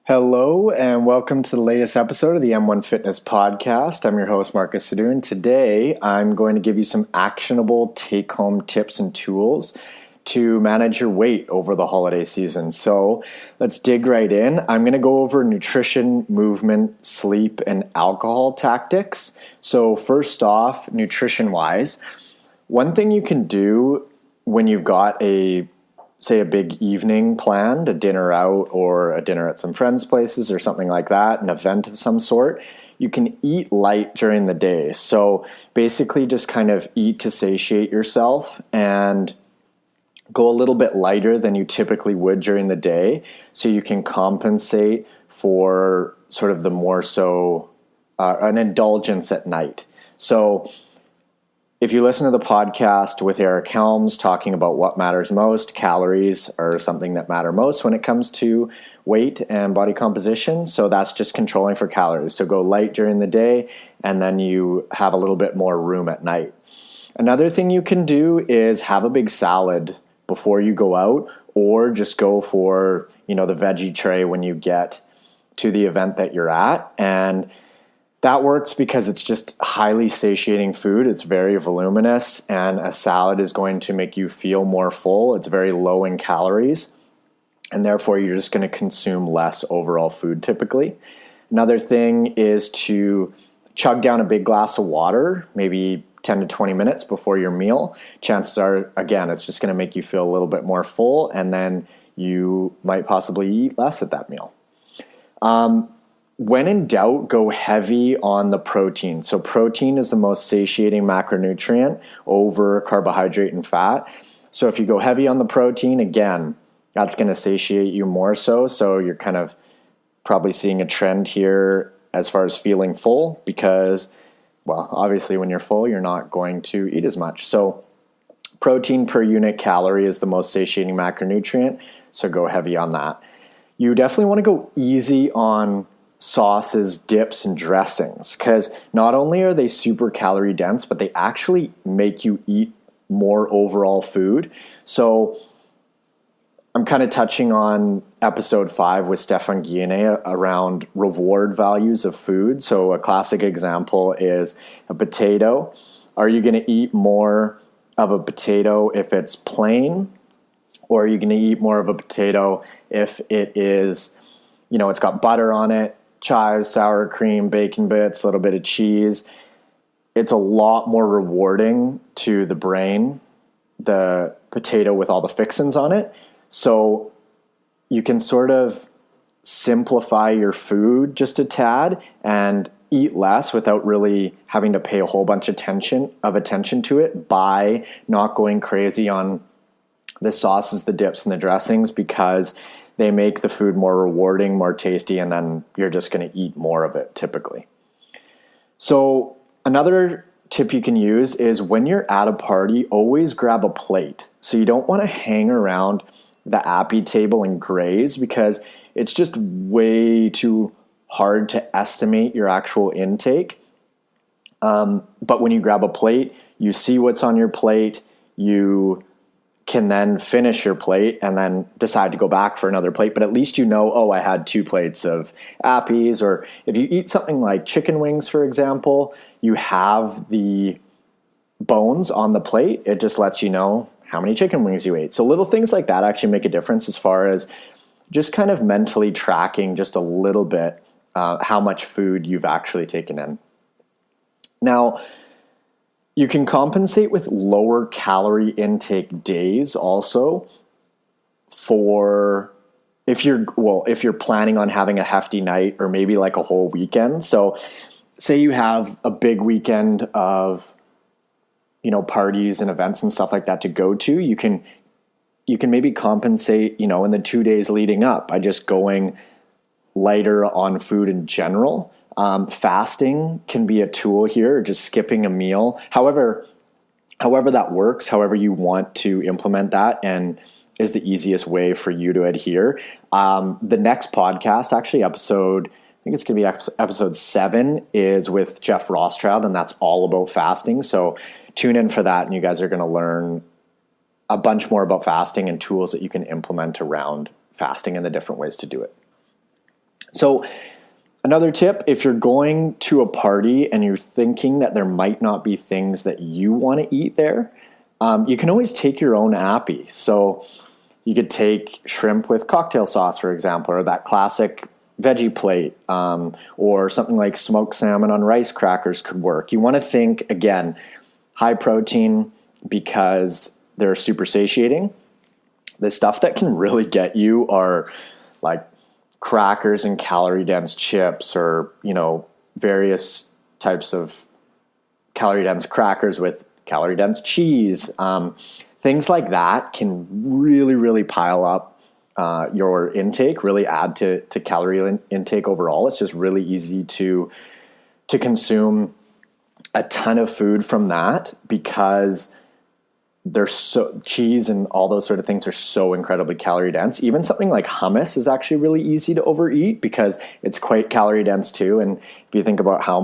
Hello and welcome to the latest episode of the M1 Fitness Podcast. I'm your host, Marcus Sadhu, and today I'm going to give you some actionable take-home tips and tools to manage your weight over the holiday season. So let's dig right in. I'm going to go over nutrition, movement, sleep, and alcohol tactics. So first off, nutrition-wise, one thing you can do when you've got a big evening planned, a dinner out or a dinner at some friends' places or something like that, an event of some sort, you can eat light during the day. So basically just kind of eat to satiate yourself and go a little bit lighter than you typically would during the day so you can compensate for sort of the more so an indulgence at night. So if you listen to the podcast with Eric Helms talking about what matters most, calories are something that matter most when it comes to weight and body composition. So that's just controlling for calories. So go light during the day and then you have a little bit more room at night. Another thing you can do is have a big salad before you go out, or just go for, the veggie tray when you get to the event that you're at. And that works because it's just highly satiating food. It's very voluminous, and a salad is going to make you feel more full. It's very low in calories, and therefore you're just going to consume less overall food typically. Another thing is to chug down a big glass of water, maybe 10 to 20 minutes before your meal. Chances are, again, it's just going to make you feel a little bit more full, and then you might possibly eat less at that meal. When in doubt, go heavy on the protein. So protein is the most satiating macronutrient over carbohydrate and fat. So if you go heavy on the protein, again, that's going to satiate you more so. So you're kind of probably seeing a trend here as far as feeling full because, well, obviously when you're full, you're not going to eat as much. So protein per unit calorie is the most satiating macronutrient. So go heavy on that. You definitely want to go easy on sauces, dips, and dressings, because not only are they super calorie dense, but they actually make you eat more overall food. So I'm kind of touching on episode 5 with Stefan Guillenet around reward values of food. So a classic example is a potato. Are you going to eat more of a potato if it's plain, or are you going to eat more of a potato if it is, it's got butter on it, chives, sour cream, bacon bits, a little bit of cheese? It's a lot more rewarding to the brain, the potato with all the fixins on it. So you can sort of simplify your food just a tad and eat less without really having to pay a whole bunch of attention to it by not going crazy on the sauces, the dips, and the dressings, because they make the food more rewarding, more tasty, and then you're just going to eat more of it typically. So another tip you can use is when you're at a party, always grab a plate. So you don't want to hang around the appy table and graze, because it's just way too hard to estimate your actual intake. But when you grab a plate, you see what's on your plate, you can then finish your plate and then decide to go back for another plate. But at least I had 2 plates of appies. Or if you eat something like chicken wings, for example, you have the bones on the plate. It just lets you know how many chicken wings you ate. So little things like that actually make a difference as far as just kind of mentally tracking just a little bit how much food you've actually taken in. Now, you can compensate with lower calorie intake days also for if you're planning on having a hefty night or maybe like a whole weekend. So say you have a big weekend of, parties and events and stuff like that to go to, you can maybe compensate, in the 2 days leading up by just going lighter on food in general. Fasting can be a tool here, just skipping a meal. However that works, however you want to implement that and is the easiest way for you to adhere. The next podcast, actually I think it's going to be episode 7, is with Jeff Rothschild, and that's all about fasting. So tune in for that, and you guys are going to learn a bunch more about fasting and tools that you can implement around fasting and the different ways to do it. So another tip, if you're going to a party and you're thinking that there might not be things that you want to eat there, you can always take your own appy. So you could take shrimp with cocktail sauce, for example, or that classic veggie plate, or something like smoked salmon on rice crackers could work. You want to think, again, high protein because they're super satiating. The stuff that can really get you are like crackers and calorie dense chips, or, various types of calorie dense crackers with calorie dense cheese. Things like that can really, really pile up your intake, really add to calorie intake overall. It's just really easy to consume a ton of food from that, because cheese and all those sort of things are so incredibly calorie dense. Even something like hummus is actually really easy to overeat because it's quite calorie dense too. And if you think about how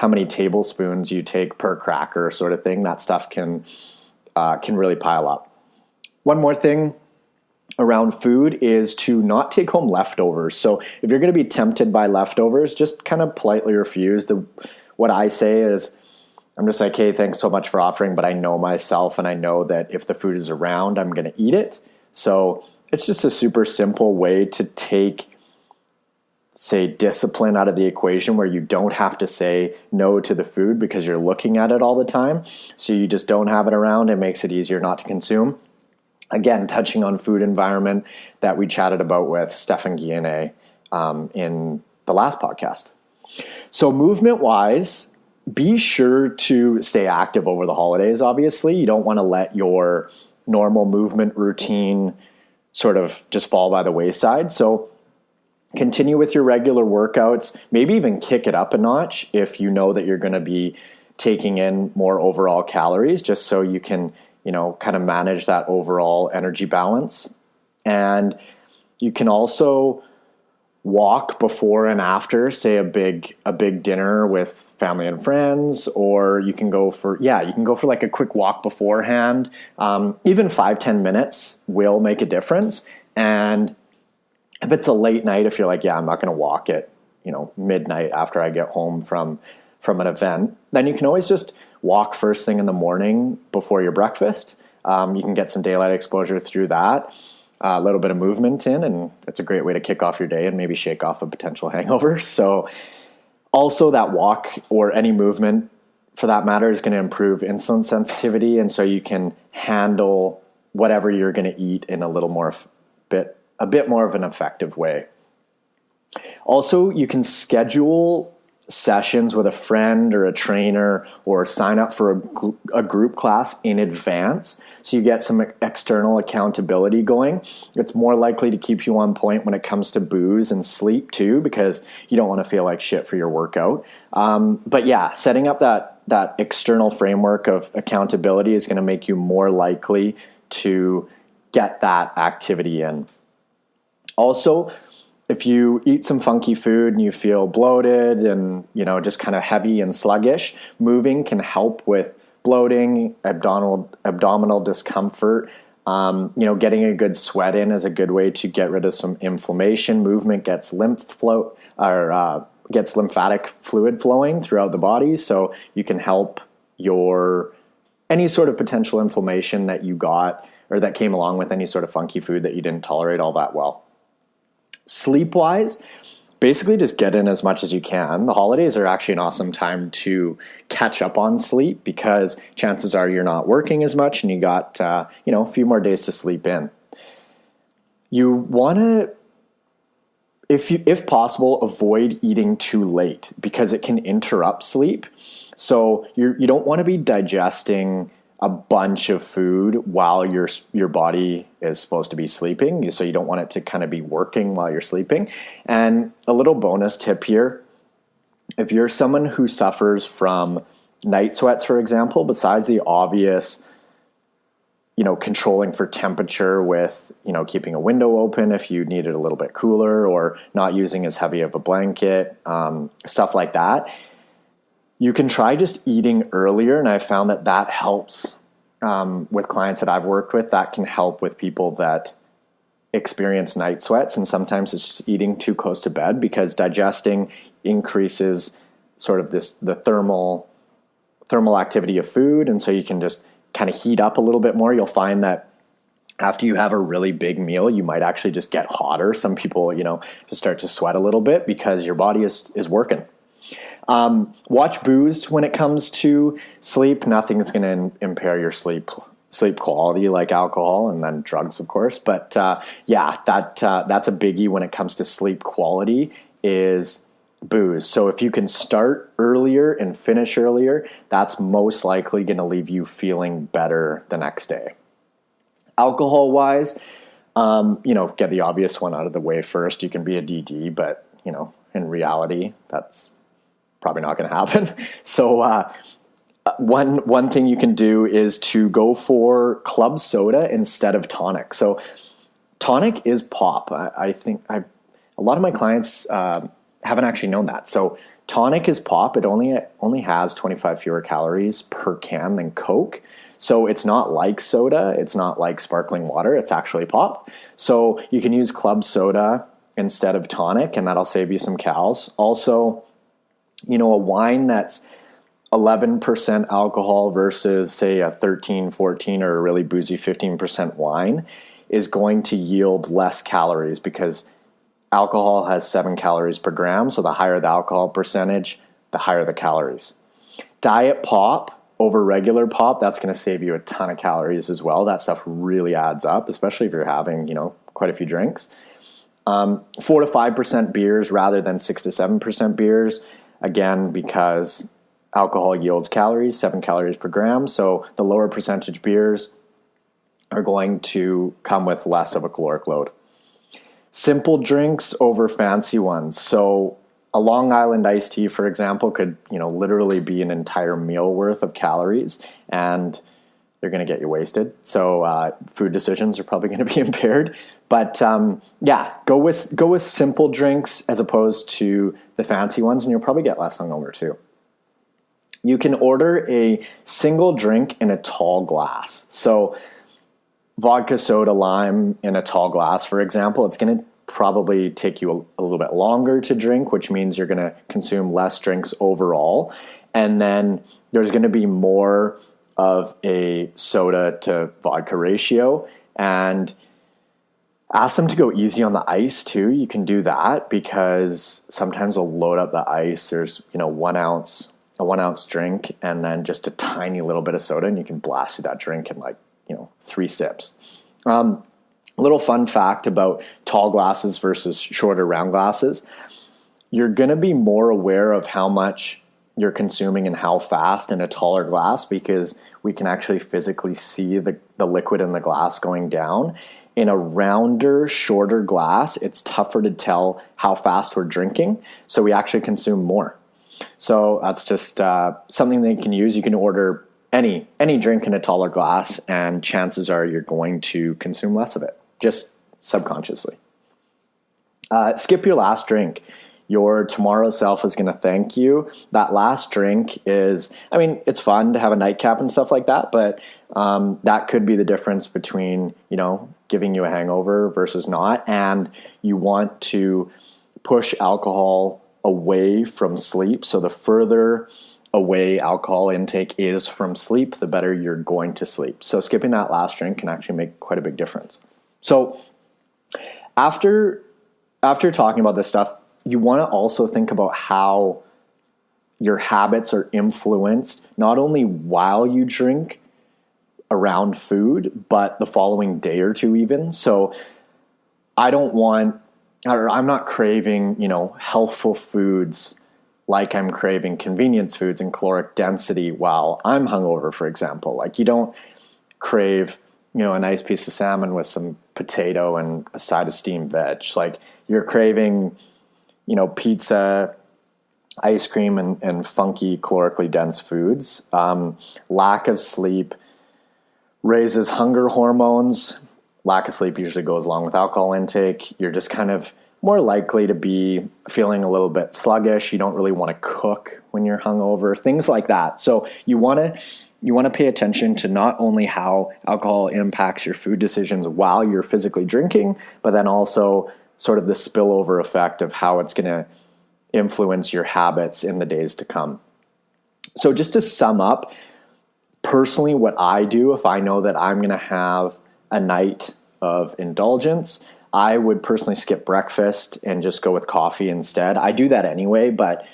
many tablespoons you take per cracker sort of thing, that stuff can really pile up. One more thing around food is to not take home leftovers. So if you're going to be tempted by leftovers, just kind of politely refuse. What I say is, I'm just like, hey, thanks so much for offering, but I know myself and I know that if the food is around, I'm going to eat it. So it's just a super simple way to take, say, discipline out of the equation, where you don't have to say no to the food because you're looking at it all the time. So you just don't have it around. It makes it easier not to consume. Again, touching on food environment that we chatted about with Stefan Guillenet in the last podcast. So movement-wise, be sure to stay active over the holidays, obviously. You don't want to let your normal movement routine sort of just fall by the wayside. So continue with your regular workouts, maybe even kick it up a notch if you know that you're going to be taking in more overall calories, just so you can, kind of manage that overall energy balance. And you can also walk before and after, say, a big dinner with family and friends, or you can go for like a quick walk beforehand. Even 5-10 minutes will make a difference. And if it's a late night, if you're like, I'm not going to walk at midnight after I get home from an event, then you can always just walk first thing in the morning before your breakfast. You can get some daylight exposure through that. A little bit of movement in, and it's a great way to kick off your day and maybe shake off a potential hangover. So also that walk, or any movement for that matter, is going to improve insulin sensitivity. And so you can handle whatever you're going to eat in a bit more of an effective way. Also, you can schedule sessions with a friend or a trainer, or sign up for a group class in advance, so you get some external accountability going. It's more likely to keep you on point when it comes to booze and sleep too, because you don't want to feel like shit for your workout. But yeah, setting up that external framework of accountability is going to make you more likely to get that activity in. Also, if you eat some funky food and you feel bloated and, just kind of heavy and sluggish, moving can help with bloating, abdominal discomfort. Getting a good sweat in is a good way to get rid of some inflammation. Movement gets gets lymphatic fluid flowing throughout the body, so you can help any sort of potential inflammation that you got, or that came along with any sort of funky food that you didn't tolerate all that well. Sleep-wise, basically just get in as much as you can. The holidays are actually an awesome time to catch up on sleep, because chances are you're not working as much and you got a few more days to sleep in. You want to, if possible, avoid eating too late, because it can interrupt sleep. So you don't want to be digesting a bunch of food while your body is supposed to be sleeping. So you don't want it to kind of be working while you're sleeping. And a little bonus tip here, if you're someone who suffers from night sweats, for example, besides the obvious, controlling for temperature with, keeping a window open if you need it a little bit cooler, or not using as heavy of a blanket, stuff like that, you can try just eating earlier, and I found that helps with clients that I've worked with. That can help with people that experience night sweats, and sometimes it's just eating too close to bed, because digesting increases sort of the thermal activity of food, and so you can just kind of heat up a little bit more. You'll find that after you have a really big meal, you might actually just get hotter. Some people, just start to sweat a little bit because your body is working. Watch booze when it comes to sleep. Nothing's going to impair your sleep quality like alcohol, and then drugs, of course. But that's a biggie when it comes to sleep quality, is booze. So if you can start earlier and finish earlier, that's most likely going to leave you feeling better the next day. Alcohol wise, get the obvious one out of the way first. You can be a DD, but in reality, that's probably not going to happen. So one thing you can do is to go for club soda instead of tonic. So tonic is pop. I think a lot of my clients haven't actually known that. So tonic is pop. It only has 25 fewer calories per can than Coke. So it's not like soda. It's not like sparkling water. It's actually pop. So you can use club soda instead of tonic, and that'll save you some calories. Also, a wine that's 11% alcohol versus, say, a 13, 14, or a really boozy 15% wine is going to yield less calories, because alcohol has 7 calories per gram. So the higher the alcohol percentage, the higher the calories. Diet pop over regular pop, that's going to save you a ton of calories as well. That stuff really adds up, especially if you're having, quite a few drinks. 4 to 5% beers rather than 6 to 7% beers. Again, because alcohol yields calories, 7 calories per gram. So the lower percentage beers are going to come with less of a caloric load. Simple drinks over fancy ones. So a Long Island iced tea, for example, could, literally be an entire meal worth of calories, and they're going to get you wasted. So food decisions are probably going to be impaired. But go with simple drinks as opposed to the fancy ones, and you'll probably get less hungover too. You can order a single drink in a tall glass. So vodka, soda, lime in a tall glass, for example, it's going to probably take you a little bit longer to drink, which means you're going to consume less drinks overall. And then there's going to be more of a soda to vodka ratio. And ask them to go easy on the ice too. You can do that, because sometimes they'll load up the ice. There's, a 1 ounce drink, and then just a tiny little bit of soda, and you can blast through that drink in 3 sips. Little fun fact about tall glasses versus shorter round glasses. You're going to be more aware of how much you're consuming and how fast in a taller glass, because we can actually physically see the liquid in the glass going down. In a rounder, shorter glass, it's tougher to tell how fast we're drinking, so we actually consume more. So that's just something that you can use. You can order any drink in a taller glass, and chances are you're going to consume less of it, just subconsciously. Skip your last drink. Your tomorrow self is going to thank you. That last drink is, it's fun to have a nightcap and stuff like that, but that could be the difference between, giving you a hangover versus not. And you want to push alcohol away from sleep. So the further away alcohol intake is from sleep, the better you're going to sleep. So skipping that last drink can actually make quite a big difference. So after talking about this stuff, you want to also think about how your habits are influenced, not only while you drink around food, but the following day or two even. So I'm not craving, healthful foods like I'm craving convenience foods and caloric density while I'm hungover, for example. You don't crave, a nice piece of salmon with some potato and a side of steamed veg. You're craving, pizza, ice cream, and funky calorically dense foods. Lack of sleep raises hunger hormones. Lack of sleep usually goes along with alcohol intake. You're just kind of more likely to be feeling a little bit sluggish. You don't really want to cook when you're hungover, things like that. So you want to you want to pay attention to not only how alcohol impacts your food decisions while you're physically drinking, but then also sort of the spillover effect of how it's going to influence your habits in the days to come. So just to sum up, personally, what I do if I know that I'm going to have a night of indulgence, I would personally skip breakfast and just go with coffee instead. I do that anyway, but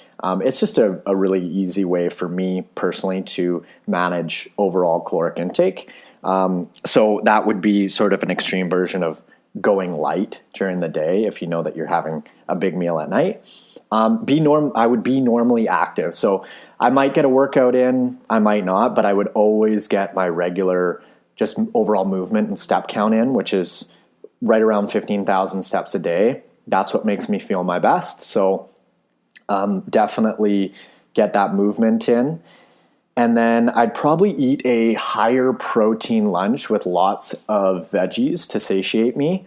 it's just a really easy way for me personally to manage overall caloric intake. So that would be sort of an extreme version of going light during the day if you know that you're having a big meal at night. I would be normally active. So I might get a workout in, I might not, but I would always get my regular just overall movement and step count in, which is right around 15,000 steps a day. That's what makes me feel my best. So definitely get that movement in. And then I'd probably eat a higher protein lunch with lots of veggies to satiate me.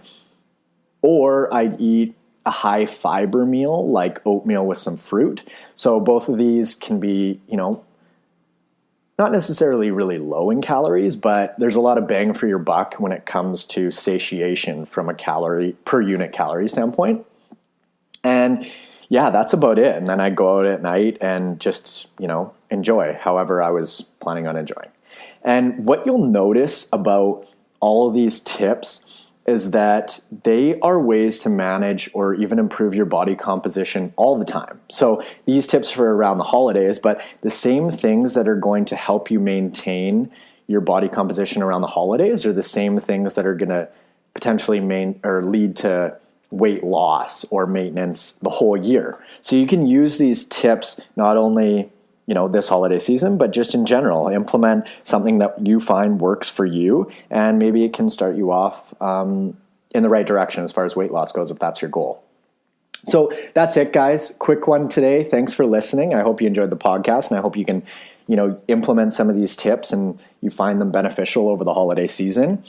Or I'd eat a high fiber meal like oatmeal with some fruit. So both of these can be, not necessarily really low in calories, but there's a lot of bang for your buck when it comes to satiation from a calorie per unit calorie standpoint. And yeah, that's about it. And then I go out at night and just, enjoy however I was planning on enjoying. And what you'll notice about all of these tips is that they are ways to manage or even improve your body composition all the time. So these tips for around the holidays, but the same things that are going to help you maintain your body composition around the holidays are the same things that are going to potentially lead to weight loss or maintenance the whole year. So you can use these tips not only this holiday season, but just in general. Implement something that you find works for you, and maybe it can start you off in the right direction as far as weight loss goes, if that's your goal. So that's it, guys. Quick one today. Thanks for listening. I hope you enjoyed the podcast, and I hope you can, implement some of these tips and you find them beneficial over the holiday season.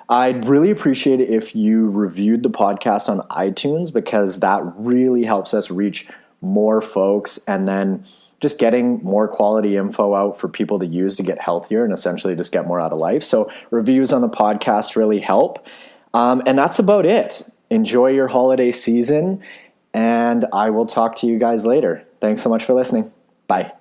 I'd really appreciate it if you reviewed the podcast on iTunes, because that really helps us reach more folks, and then just getting more quality info out for people to use to get healthier and essentially just get more out of life. So reviews on the podcast really help. And that's about it. Enjoy your holiday season, and I will talk to you guys later. Thanks so much for listening. Bye.